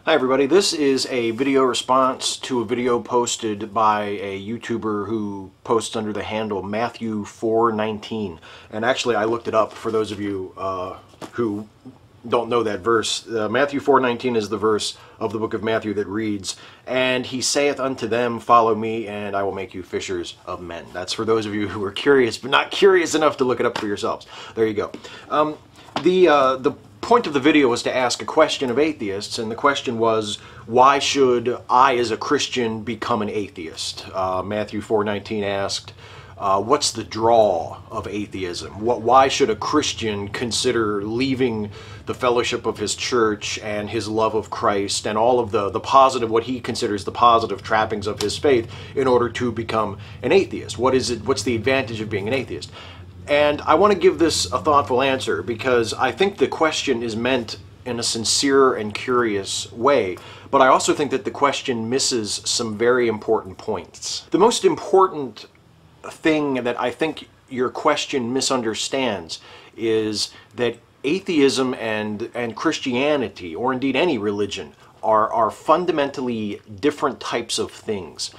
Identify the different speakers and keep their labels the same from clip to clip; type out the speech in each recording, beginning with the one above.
Speaker 1: Hi everybody, this is a video response to a video posted by a YouTuber who posts under the handle Matthew419. And actually I looked it up for those of you who don't know that verse. Matthew 4:19 is the verse of the book of Matthew that reads, "And he saith unto them, follow me, and I will make you fishers of men." That's for those of you who are curious, but not curious enough to look it up for yourselves. There you go. The point of the video was to ask a question of atheists, and the question was, why should I as a Christian become an atheist? Matthew 4:19 asked, what's the draw of atheism? Why should a Christian consider leaving the fellowship of his church and his love of Christ and all of the positive, what he considers the positive trappings of his faith, in order to become an atheist? What's the advantage of being an atheist? And I want to give this a thoughtful answer because I think the question is meant in a sincere and curious way, but I also think that the question misses some very important points. The most important thing that I think your question misunderstands is that atheism and Christianity, or indeed any religion, are fundamentally different types of things.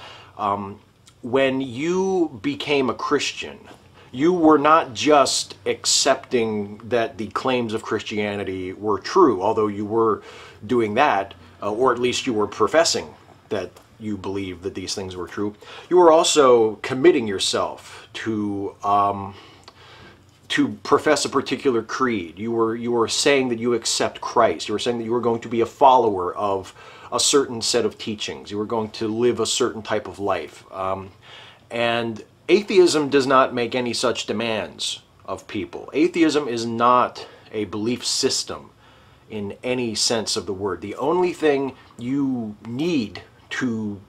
Speaker 1: When you became a Christian, you were not just accepting that the claims of Christianity were true, although you were doing that, or at least you were professing that you believed that these things were true. You were also committing yourself to profess a particular creed. You were saying that you accept Christ. You were saying that you were going to be a follower of a certain set of teachings. You were going to live a certain type of life. And atheism does not make any such demands of people. Atheism is not a belief system in any sense of the word. The only thing you need to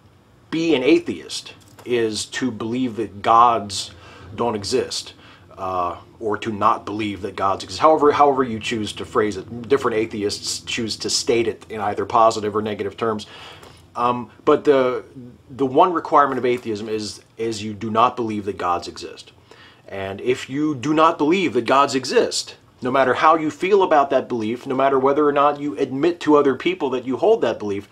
Speaker 1: be an atheist is to believe that gods don't exist, or to not believe that gods exist. However you choose to phrase it. Different atheists choose to state it in either positive or negative terms. But the one requirement of atheism is you do not believe that gods exist. And if you do not believe that gods exist, no matter how you feel about that belief, no matter whether or not you admit to other people that you hold that belief,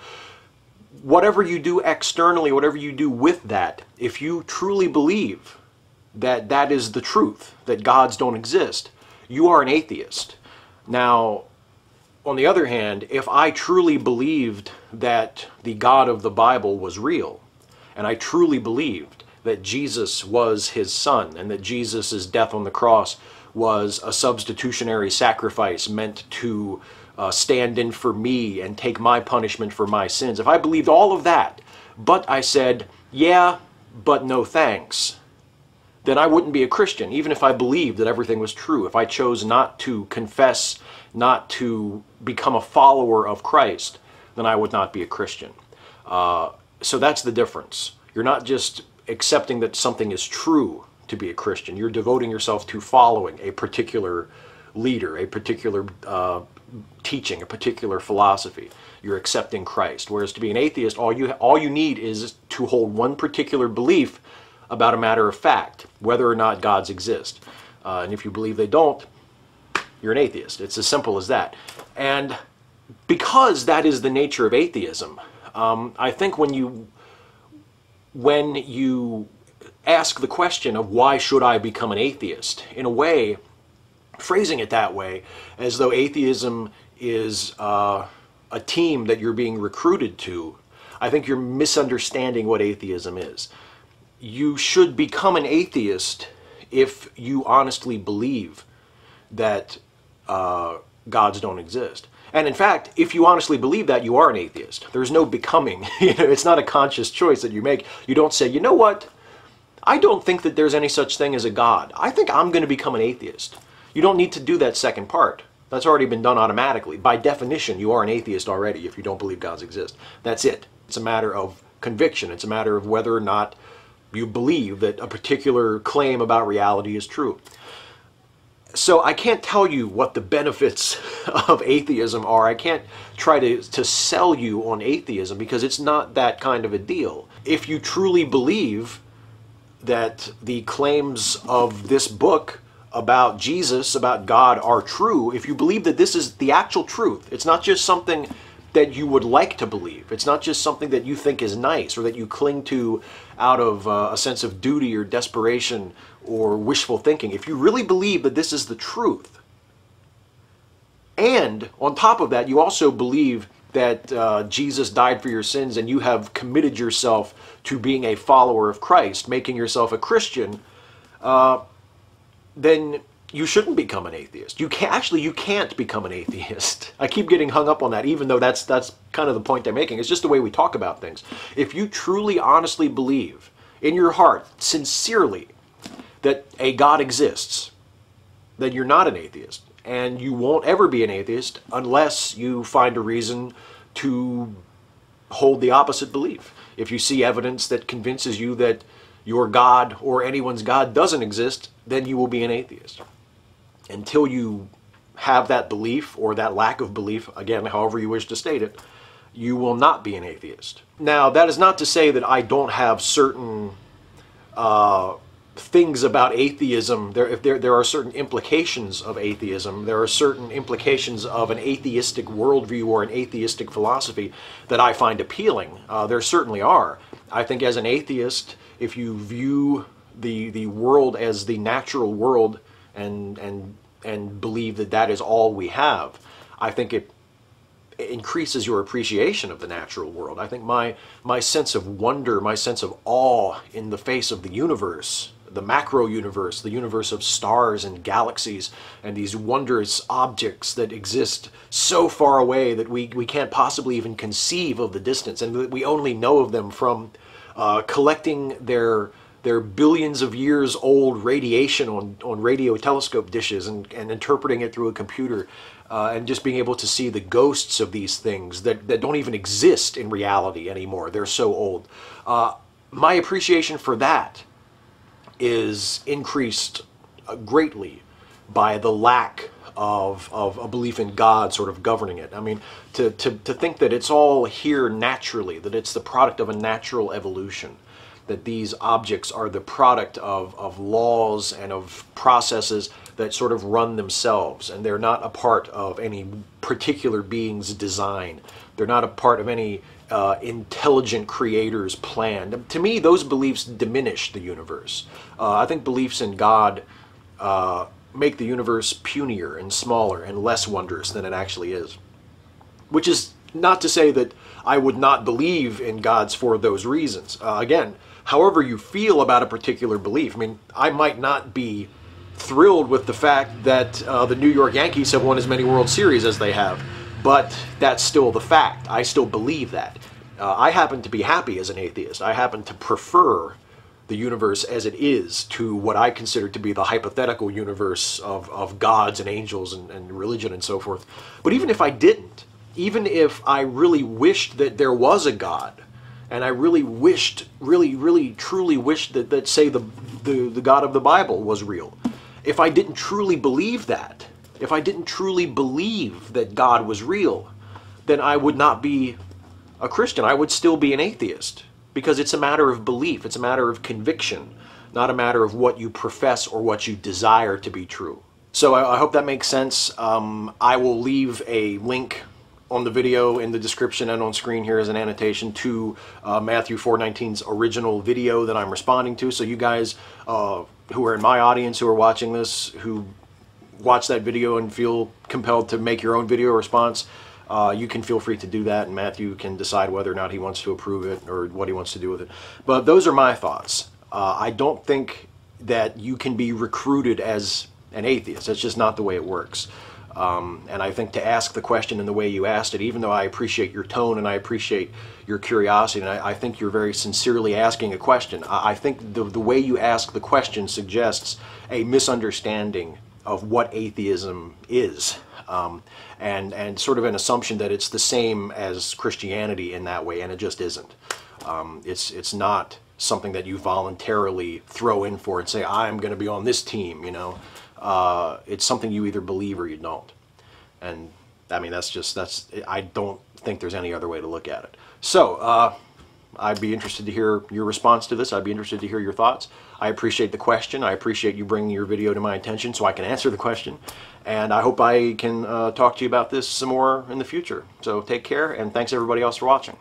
Speaker 1: whatever you do externally, whatever you do with that, if you truly believe that that is the truth, that gods don't exist, you are an atheist. Now, on the other hand, if I truly believed that the God of the Bible was real, and I truly believed that Jesus was his son, and that Jesus' death on the cross was a substitutionary sacrifice meant to stand in for me and take my punishment for my sins, if I believed all of that, but I said, yeah, but no thanks, then I wouldn't be a Christian, even if I believed that everything was true. If I chose not to confess, not to become a follower of Christ, then I would not be a Christian. So that's the difference. You're not just accepting that something is true to be a Christian. You're devoting yourself to following a particular leader, a particular teaching, a particular philosophy. You're accepting Christ. Whereas to be an atheist, all you need is to hold one particular belief about a matter of fact, whether or not gods exist. And if you believe they don't, you're an atheist. It's as simple as that. And because that is the nature of atheism, I think when you ask the question of why should I become an atheist, in a way, phrasing it that way, as though atheism is a team that you're being recruited to, I think you're misunderstanding what atheism is. You should become an atheist if you honestly believe that gods don't exist. And in fact, if you honestly believe that, you are an atheist. There's no becoming. It's not a conscious choice that you make. You don't say, you know what? I don't think that there's any such thing as a God. I think I'm going to become an atheist. You don't need to do that second part. That's already been done automatically. By definition, you are an atheist already if you don't believe gods exist. That's it. It's a matter of conviction. It's a matter of whether or not you believe that a particular claim about reality is true. So I can't tell you what the benefits of atheism are. I can't try to sell you on atheism because it's not that kind of a deal. If you truly believe that the claims of this book about Jesus, about God, are true, if you believe that this is the actual truth, it's not just something that you would like to believe. It's not just something that you think is nice or that you cling to out of a sense of duty or desperation or wishful thinking. If you really believe that this is the truth, and on top of that, you also believe that Jesus died for your sins and you have committed yourself to being a follower of Christ, making yourself a Christian, then you shouldn't become an atheist. You can't become an atheist. I keep getting hung up on that, even though that's kind of the point I'm making. It's just the way we talk about things. If you truly, honestly believe in your heart, sincerely, that a God exists, then you're not an atheist. And you won't ever be an atheist unless you find a reason to hold the opposite belief. If you see evidence that convinces you that your God or anyone's God doesn't exist, then you will be an atheist. Until you have that belief or that lack of belief, again, however you wish to state it, you will not be an atheist. Now, that is not to say that I don't have certain things about atheism. There are certain implications of atheism. There are certain implications of an atheistic worldview or an atheistic philosophy that I find appealing. There certainly are. I think as an atheist, if you view the world as the natural world and believe that that is all we have, I think it increases your appreciation of the natural world. I think my sense of wonder, my sense of awe in the face of the universe, the macro universe, the universe of stars and galaxies and these wondrous objects that exist so far away that we can't possibly even conceive of the distance, and that we only know of them from collecting their billions of years old radiation on radio telescope dishes and interpreting it through a computer, and just being able to see the ghosts of these things that don't even exist in reality anymore. They're so old. My appreciation for that is increased greatly by the lack of a belief in God sort of governing it. I mean, to think that it's all here naturally, that it's the product of a natural evolution, that these objects are the product of laws and of processes that sort of run themselves, and they're not a part of any particular being's design. They're not a part of any intelligent creator's plan. To me, those beliefs diminish the universe. I think beliefs in God make the universe punier and smaller and less wondrous than it actually is. Which is not to say that I would not believe in gods for those reasons. Again, however you feel about a particular belief. I mean, I might not be thrilled with the fact that the New York Yankees have won as many World Series as they have, but that's still the fact. I still believe that. I happen to be happy as an atheist. I happen to prefer the universe as it is to what I consider to be the hypothetical universe of gods and angels and religion and so forth. But even if I didn't, even if I really wished that there was a God, and I really wished, really, truly wished that say, the God of the Bible was real, if I didn't truly believe that, if I didn't truly believe that God was real, then I would not be a Christian. I would still be an atheist, because it's a matter of belief. It's a matter of conviction, not a matter of what you profess or what you desire to be true. So I hope that makes sense. I will leave a link on the video in the description and on screen here as an annotation to Matthew 4:19's original video that I'm responding to. So you guys who are in my audience, who are watching this, who watch that video and feel compelled to make your own video response, you can feel free to do that, and Matthew can decide whether or not he wants to approve it or what he wants to do with it. But those are my thoughts. I don't think that you can be recruited as an atheist. That's just not the way it works. And I think to ask the question in the way you asked it, even though I appreciate your tone and I appreciate your curiosity, and I think you're very sincerely asking a question, I think the way you ask the question suggests a misunderstanding of what atheism is, and sort of an assumption that it's the same as Christianity in that way, and it just isn't. It's not something that you voluntarily throw in for and say, I'm going to be on this team, you know. It's something you either believe or you don't. And I mean, I don't think there's any other way to look at it. So, I'd be interested to hear your response to this. I'd be interested to hear your thoughts. I appreciate the question. I appreciate you bringing your video to my attention so I can answer the question. And I hope I can talk to you about this some more in the future. So take care, and thanks everybody else for watching.